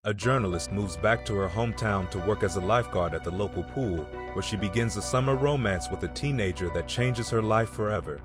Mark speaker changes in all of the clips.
Speaker 1: A journalist moves back to her hometown to work as a lifeguard at the local pool, where she begins a summer romance with a teenager that changes her life forever.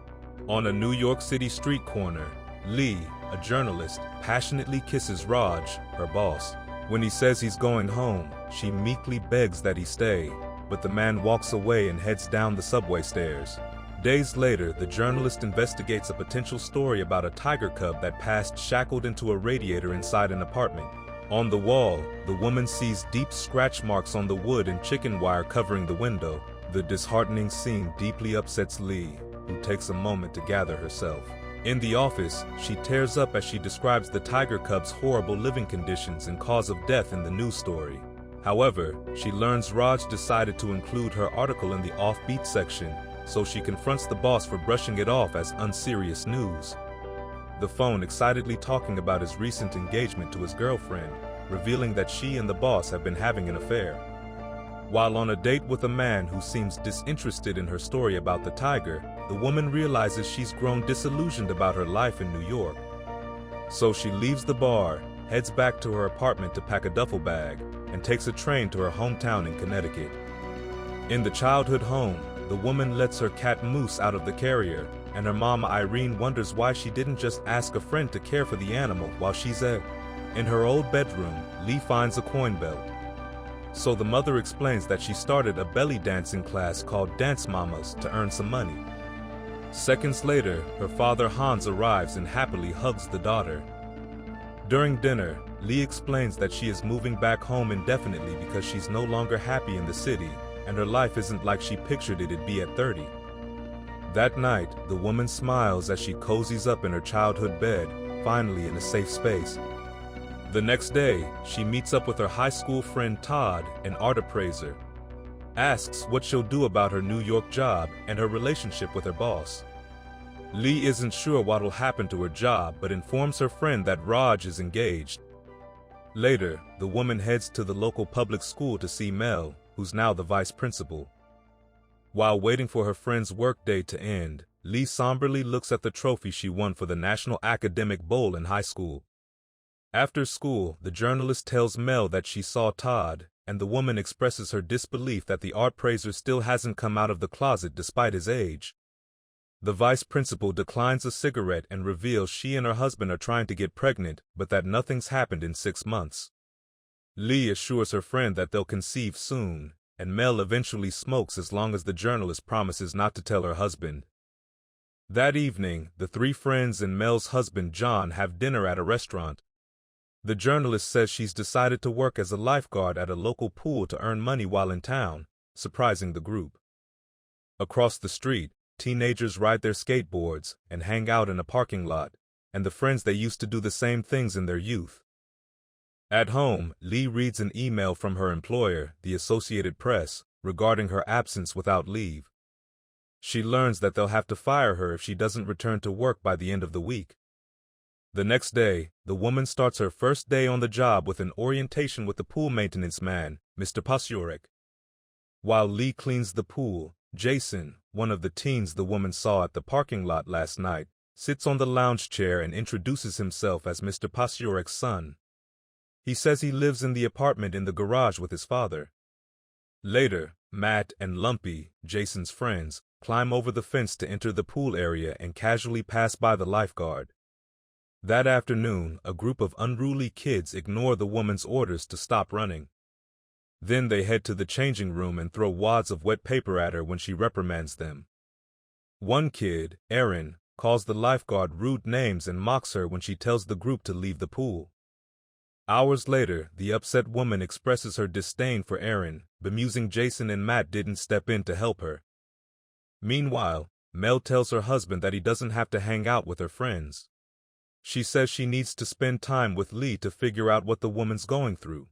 Speaker 1: On a New York City street corner, Lee, a journalist, passionately kisses Raj, her boss. When he says he's going home, she meekly begs that he stay, but the man walks away and heads down the subway stairs. Days later, the journalist investigates a potential story about a tiger cub that passed shackled into a radiator inside an apartment. On the wall, the woman sees deep scratch marks on the wood and chicken wire covering the window. The disheartening scene deeply upsets Lee, who takes a moment to gather herself. In the office, she tears up as she describes the tiger cub's horrible living conditions and cause of death in the news story. However, she learns Raj decided to include her article in the offbeat section, so she confronts the boss for brushing it off as unserious news. The phone excitedly talking about his recent engagement to his girlfriend, revealing that she and the boss have been having an affair. While on a date with a man who seems disinterested in her story about the tiger, the woman realizes she's grown disillusioned about her life in New York. So she leaves the bar, heads back to her apartment to pack a duffel bag, and takes a train to her hometown in Connecticut. In the childhood home, the woman lets her cat Moose out of the carrier, and her mom Irene wonders why she didn't just ask a friend to care for the animal while she's in her old bedroom. Lee finds a coin belt. So the mother explains that she started a belly dancing class called Dance Mamas to earn some money. Seconds later, her father Hans arrives and happily hugs the daughter. During dinner, Lee explains that she is moving back home indefinitely because she's no longer happy in the city, and her life isn't like she pictured it'd be at 30. That night, the woman smiles as she cozies up in her childhood bed, finally in a safe space. The next day, she meets up with her high school friend Todd, an art appraiser. Asks what she'll do about her New York job and her relationship with her boss. Lee isn't sure what'll happen to her job, but informs her friend that Raj is engaged. Later, the woman heads to the local public school to see Mel, who's now the vice principal. While waiting for her friend's workday to end, Lee somberly looks at the trophy she won for the National Academic Bowl in high school. After school, the journalist tells Mel that she saw Todd, and the woman expresses her disbelief that the art praiser still hasn't come out of the closet despite his age. The vice principal declines a cigarette and reveals she and her husband are trying to get pregnant, but that nothing's happened in 6 months. Lee assures her friend that they'll conceive soon, and Mel eventually smokes as long as the journalist promises not to tell her husband. That evening, the 3 friends and Mel's husband John have dinner at a restaurant. The journalist says she's decided to work as a lifeguard at a local pool to earn money while in town, surprising the group. Across the street, teenagers ride their skateboards and hang out in a parking lot, and the friends they used to do the same things in their youth. At home, Lee reads an email from her employer, the Associated Press, regarding her absence without leave. She learns that they'll have to fire her if she doesn't return to work by the end of the week. The next day, the woman starts her first day on the job with an orientation with the pool maintenance man, Mr. Pasurek. While Lee cleans the pool, Jason, one of the teens the woman saw at the parking lot last night, sits on the lounge chair and introduces himself as Mr. Pasurek's son. He says he lives in the apartment in the garage with his father. Later, Matt and Lumpy, Jason's friends, climb over the fence to enter the pool area and casually pass by the lifeguard. That afternoon, a group of unruly kids ignore the woman's orders to stop running. Then they head to the changing room and throw wads of wet paper at her when she reprimands them. One kid, Aaron, calls the lifeguard rude names and mocks her when she tells the group to leave the pool. Hours later, the upset woman expresses her disdain for Aaron, bemusing Jason and Matt didn't step in to help her. Meanwhile, Mel tells her husband that he doesn't have to hang out with her friends. She says she needs to spend time with Lee to figure out what the woman's going through.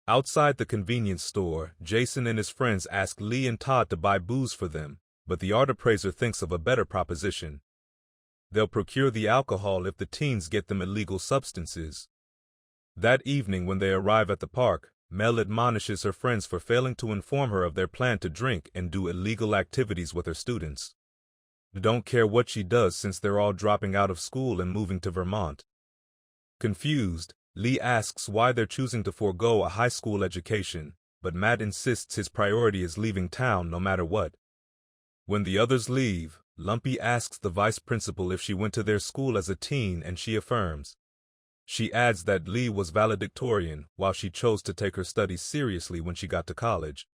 Speaker 1: Outside the convenience store, Jason and his friends ask Lee and Todd to buy booze for them, but the art appraiser thinks of a better proposition. They'll procure the alcohol if the teens get them illegal substances. That evening when they arrive at the park, Mel admonishes her friends for failing to inform her of their plan to drink and do illegal activities with her students. Don't care what she does since they're all dropping out of school and moving to Vermont. Confused, Lee asks why they're choosing to forego a high school education, but Matt insists his priority is leaving town no matter what. When the others leave, Lumpy asks the vice principal if she went to their school as a teen, and she affirms. She adds that Lee was valedictorian while she chose to take her studies seriously when she got to college.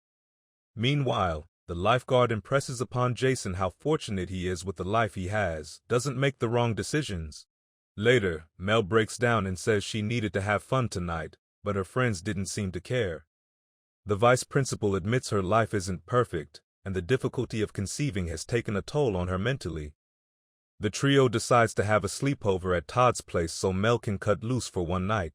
Speaker 1: Meanwhile, the lifeguard impresses upon Jason how fortunate he is with the life he has, doesn't make the wrong decisions. Later, Mel breaks down and says she needed to have fun tonight, but her friends didn't seem to care. The vice principal admits her life isn't perfect, and the difficulty of conceiving has taken a toll on her mentally. The trio decides to have a sleepover at Todd's place so Mel can cut loose for one night.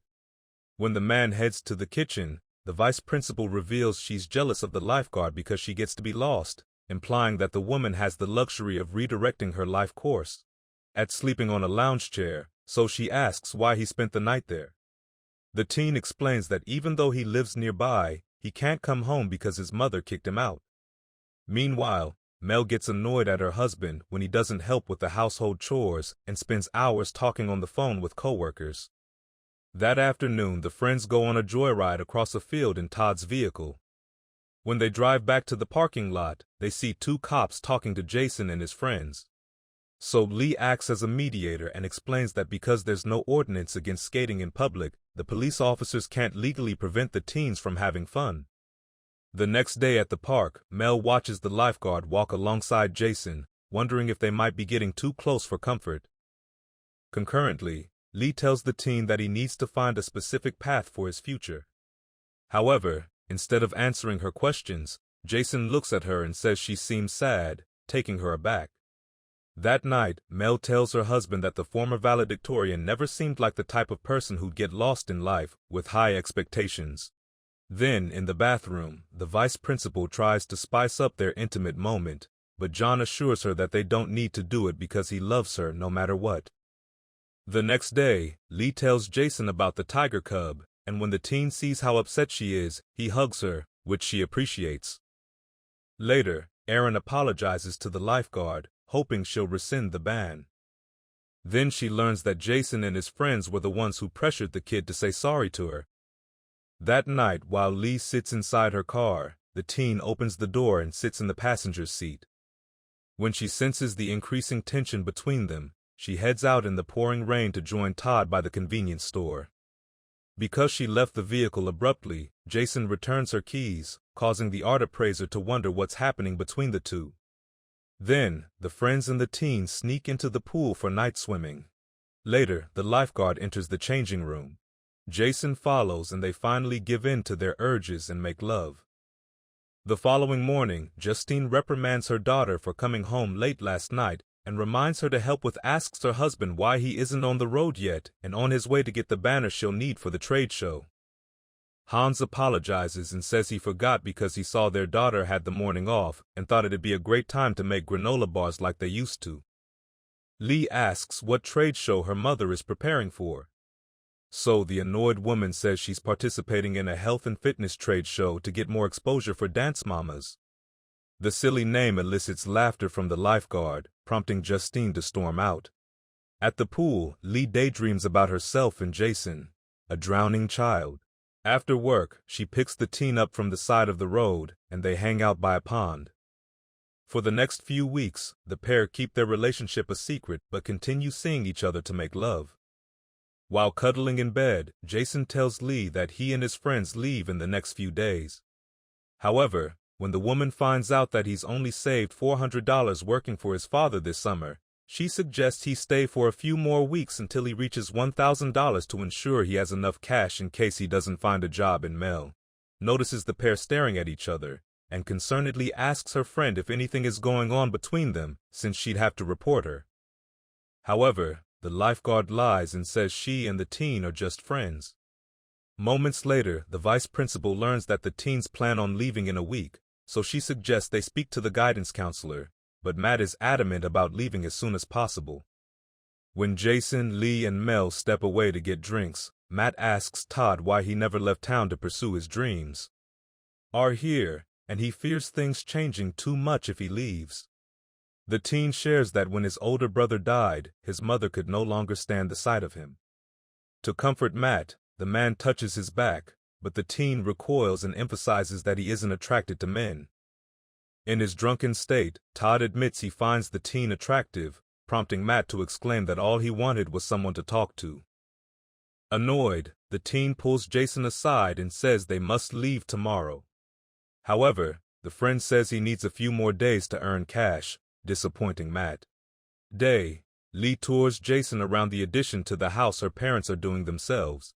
Speaker 1: When the man heads to the kitchen, the vice principal reveals she's jealous of the lifeguard because she gets to be lost, implying that the woman has the luxury of redirecting her life course. At sleeping on a lounge chair, so she asks why he spent the night there. The teen explains that even though he lives nearby, he can't come home because his mother kicked him out. Meanwhile, Mel gets annoyed at her husband when he doesn't help with the household chores and spends hours talking on the phone with coworkers. That afternoon, the friends go on a joyride across a field in Todd's vehicle. When they drive back to the parking lot, they see two cops talking to Jason and his friends. So Lee acts as a mediator and explains that because there's no ordinance against skating in public, the police officers can't legally prevent the teens from having fun. The next day at the park, Mel watches the lifeguard walk alongside Jason, wondering if they might be getting too close for comfort. Concurrently, Lee tells the teen that he needs to find a specific path for his future. However, instead of answering her questions, Jason looks at her and says she seems sad, taking her aback. That night, Mel tells her husband that the former valedictorian never seemed like the type of person who'd get lost in life with high expectations. Then, in the bathroom, the vice principal tries to spice up their intimate moment, but John assures her that they don't need to do it because he loves her no matter what. The next day, Lee tells Jason about the tiger cub, and when the teen sees how upset she is, he hugs her, which she appreciates. Later, Erin apologizes to the lifeguard, hoping she'll rescind the ban. Then she learns that Jason and his friends were the ones who pressured the kid to say sorry to her. That night, while Lee sits inside her car, the teen opens the door and sits in the passenger's seat. When she senses the increasing tension between them, she heads out in the pouring rain to join Todd by the convenience store. Because she left the vehicle abruptly, Jason returns her keys, causing the art appraiser to wonder what's happening between the two. Then, the friends and the teen sneak into the pool for night swimming. Later, the lifeguard enters the changing room. Jason follows and they finally give in to their urges and make love. The following morning, Justine reprimands her daughter for coming home late last night and reminds her to help with asks her husband why he isn't on the road yet and on his way to get the banner she'll need for the trade show. Hans apologizes and says he forgot because he saw their daughter had the morning off and thought it'd be a great time to make granola bars like they used to. Lee asks what trade show her mother is preparing for. So the annoyed woman says she's participating in a health and fitness trade show to get more exposure for dance mamas. The silly name elicits laughter from the lifeguard, prompting Justine to storm out. At the pool, Lee daydreams about herself and Jason, a drowning child. After work, she picks the teen up from the side of the road, and they hang out by a pond. For the next few weeks, the pair keep their relationship a secret but continue seeing each other to make love. While cuddling in bed, Jason tells Lee that he and his friends leave in the next few days. However, when the woman finds out that he's only saved $400 working for his father this summer, she suggests he stay for a few more weeks until he reaches $1,000 to ensure he has enough cash in case he doesn't find a job. And Mel notices the pair staring at each other and concernedly asks her friend if anything is going on between them, since she'd have to report her. However, the lifeguard lies and says she and the teen are just friends. Moments later, the vice principal learns that the teens plan on leaving in a week, so she suggests they speak to the guidance counselor, but Matt is adamant about leaving as soon as possible. When Jason, Lee, and Mel step away to get drinks, Matt asks Todd why he never left town to pursue his dreams. Are here, and he fears things changing too much if he leaves. The teen shares that when his older brother died, his mother could no longer stand the sight of him. To comfort Matt, the man touches his back, but the teen recoils and emphasizes that he isn't attracted to men. In his drunken state, Todd admits he finds the teen attractive, prompting Matt to exclaim that all he wanted was someone to talk to. Annoyed, the teen pulls Jason aside and says they must leave tomorrow. However, the friend says he needs a few more days to earn cash, disappointing Matt. Lee tours Jason around the addition to the house her parents are doing themselves.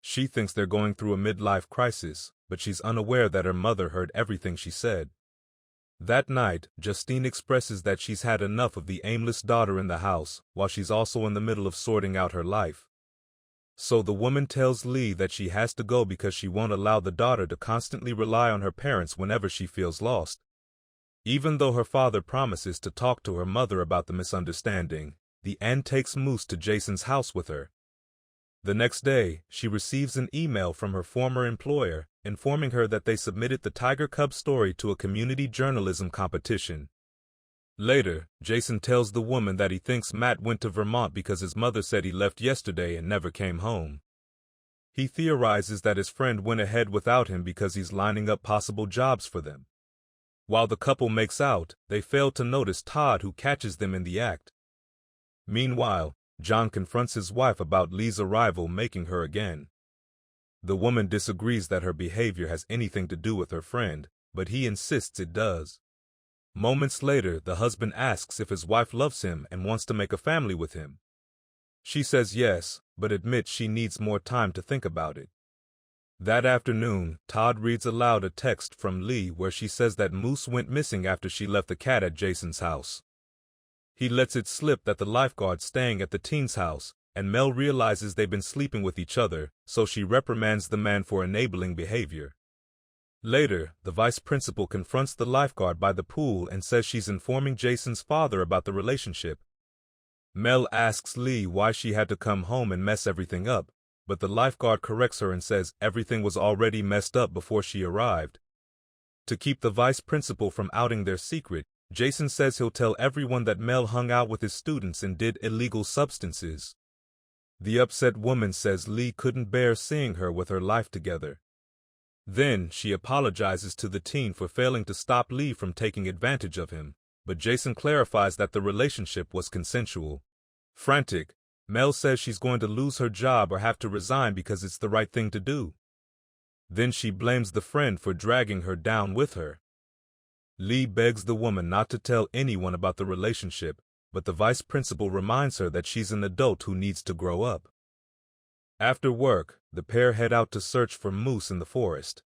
Speaker 1: She thinks they're going through a midlife crisis, but she's unaware that her mother heard everything she said. That night, Justine expresses that she's had enough of the aimless daughter in the house, while she's also in the middle of sorting out her life. So the woman tells Lee that she has to go because she won't allow the daughter to constantly rely on her parents whenever she feels lost. Even though her father promises to talk to her mother about the misunderstanding, the Ann takes Moose to Jason's house with her. The next day, she receives an email from her former employer, informing her that they submitted the Tiger Cub story to a community journalism competition. Later, Jason tells the woman that he thinks Matt went to Vermont because his mother said he left yesterday and never came home. He theorizes that his friend went ahead without him because he's lining up possible jobs for them. While the couple makes out, they fail to notice Todd, who catches them in the act. Meanwhile, John confronts his wife about Lee's arrival, making her again. The woman disagrees that her behavior has anything to do with her friend, but he insists it does. Moments later, the husband asks if his wife loves him and wants to make a family with him. She says yes, but admits she needs more time to think about it. That afternoon, Todd reads aloud a text from Lee where she says that Moose went missing after she left the cat at Jason's house. He lets it slip that the lifeguard's staying at the teen's house, and Mel realizes they've been sleeping with each other, so she reprimands the man for enabling behavior. Later, the vice principal confronts the lifeguard by the pool and says she's informing Jason's father about the relationship. Mel asks Lee why she had to come home and mess everything up, but the lifeguard corrects her and says everything was already messed up before she arrived. To keep the vice principal from outing their secret, Jason says he'll tell everyone that Mel hung out with his students and did illegal substances. The upset woman says Lee couldn't bear seeing her with her life together. Then, she apologizes to the teen for failing to stop Lee from taking advantage of him, but Jason clarifies that the relationship was consensual. Frantic, Mel says she's going to lose her job or have to resign because it's the right thing to do. Then she blames the friend for dragging her down with her. Lee begs the woman not to tell anyone about the relationship, but the vice principal reminds her that she's an adult who needs to grow up. After work, the pair head out to search for Moose in the forest.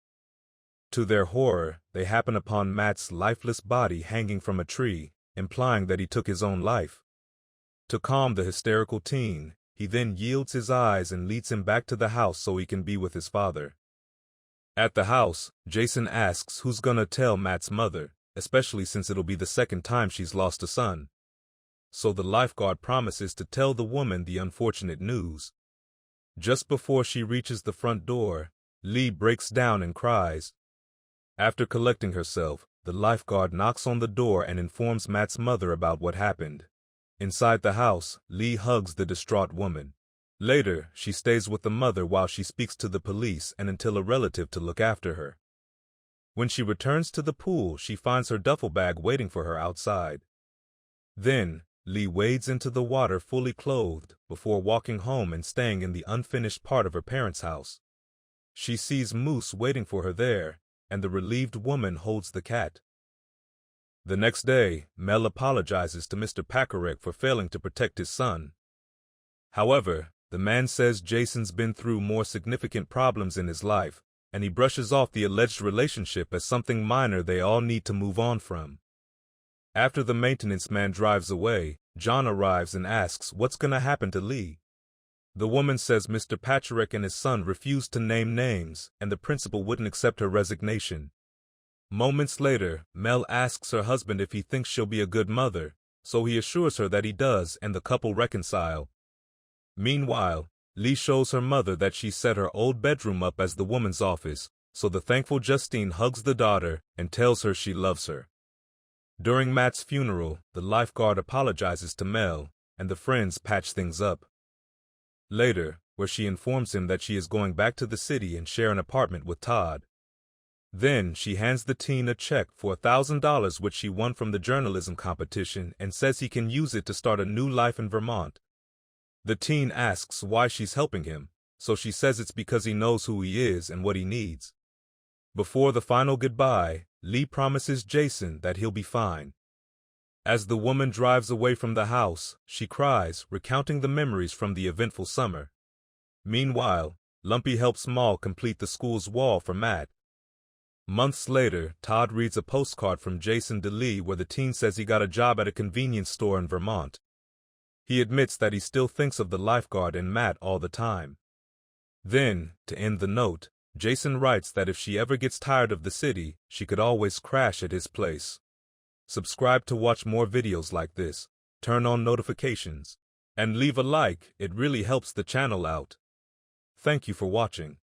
Speaker 1: To their horror, they happen upon Matt's lifeless body hanging from a tree, implying that he took his own life. To calm the hysterical teen, he then yields his eyes and leads him back to the house so he can be with his father. At the house, Jason asks who's gonna tell Matt's mother, especially since it'll be the second time she's lost a son. So the lifeguard promises to tell the woman the unfortunate news. Just before she reaches the front door, Lee breaks down and cries. After collecting herself, the lifeguard knocks on the door and informs Matt's mother about what happened. Inside the house, Lee hugs the distraught woman. Later, she stays with the mother while she speaks to the police and until a relative to look after her. When she returns to the pool, she finds her duffel bag waiting for her outside. Then, Lee wades into the water fully clothed before walking home and staying in the unfinished part of her parents' house. She sees Moose waiting for her there, and the relieved woman holds the cat. The next day, Mel apologizes to Mr. Pakarek for failing to protect his son. However, the man says Jason's been through more significant problems in his life, and he brushes off the alleged relationship as something minor they all need to move on from. After the maintenance man drives away, John arrives and asks what's gonna happen to Lee. The woman says Mr. Pakarek and his son refused to name names, and the principal wouldn't accept her resignation. Moments later, Mel asks her husband if he thinks she'll be a good mother, so he assures her that he does and the couple reconcile. Meanwhile, Lee shows her mother that she set her old bedroom up as the woman's office, so the thankful Justine hugs the daughter and tells her she loves her. During Matt's funeral, the lifeguard apologizes to Mel, and the friends patch things up. Later, where she informs him that she is going back to the city and share an apartment with Todd. Then she hands the teen a check for $1,000 which she won from the journalism competition and says he can use it to start a new life in Vermont. The teen asks why she's helping him, so she says it's because he knows who he is and what he needs. Before the final goodbye, Lee promises Jason that he'll be fine. As the woman drives away from the house, she cries, recounting the memories from the eventful summer. Meanwhile, Lumpy helps Mal complete the school's wall for Matt. Months later, Todd reads a postcard from Jason DeLee where the teen says he got a job at a convenience store in Vermont. He admits that he still thinks of the lifeguard and Matt all the time. Then, to end the note, Jason writes that if she ever gets tired of the city, she could always crash at his place. Subscribe to watch more videos like this, turn on notifications, and leave a like, it really helps the channel out. Thank you for watching.